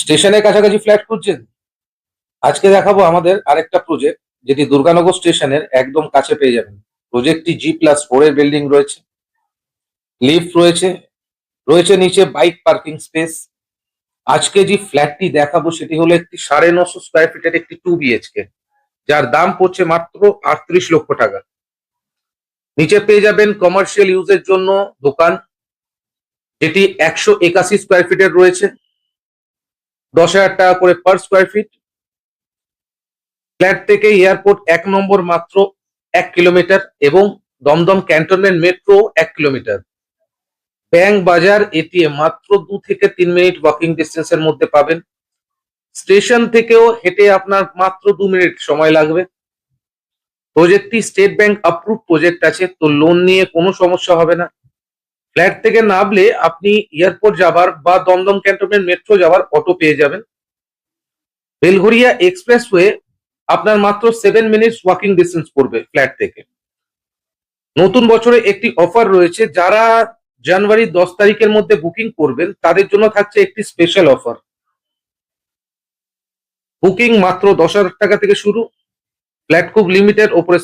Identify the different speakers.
Speaker 1: স্টেশনের কাছাকাছি ফ্ল্যাট খুঁজছেন? আজকে দেখাবো আমাদের আরেকটা প্রজেক্ট, যেটি দুর্গানগর স্টেশনের একদম কাছে পেয়ে যাবেন। প্রজেক্টটি G+4 এর বিল্ডিং রয়েছে, লিফট রয়েছে, রয়েছে নিচে বাইক পার্কিং স্পেস। আজকে যে ফ্ল্যাটটি দেখাবো সেটি হলো একটি 950 স্কোয়ার ফিটের একটি 2 BHK, যার দাম পড়ছে মাত্র 38 লক্ষ টাকা। নিচে পেয়ে যাবেন কমার্শিয়াল ইউজের জন্য দোকান, যেটি 181 স্কোয়ার ফিটের রয়েছে, 10,000 টাকা করে পার স্কোয়ার ফিট। ফ্ল্যাট থেকে এয়ারপোর্ট 1 নম্বর মাত্র 1 কিলোমিটার এবং Dum Dum cantonment metro 1 kilometre. Bank, বাজার, এটিএম মাত্র 2 থেকে 3 মিনিট ওয়াকিং ডিস্টেন্সের মধ্যে পাবেন। স্টেশন থেকেও হেঁটে আপনার মাত্র 2 মিনিট সময় লাগবে। প্রজেক্টটি স্টেট ব্যাংক অ্যাপ্রুভ প্রজেক্ট আছে, তো লোন নিয়ে কোনো সমস্যা হবে না। ফ্ল্যাট থেকে নামলে আপনি এয়ারপোর্ট যাবার বা দমদম ক্যান্টনমেন্ট মেট্রো যাওয়ার অটো পেয়ে যাবেন। বেলঘরিয়া এক্সপ্রেসওয়ে আপনার মাত্র 7 মিনিটস ওয়াকিং ডিস্টেন্স পড়বে ফ্ল্যাট থেকে। নতুন বছরে একটি অফার রয়েছে, যারা জানুয়ারি 10 তারিখের মধ্যে বুকিং করবেন তাদের জন্য থাকছে একটি স্পেশাল অফার। বুকিং মাত্র 10,000 টাকা থেকে শুরু। ফ্ল্যাট খুব লিমিটেড, ওপরে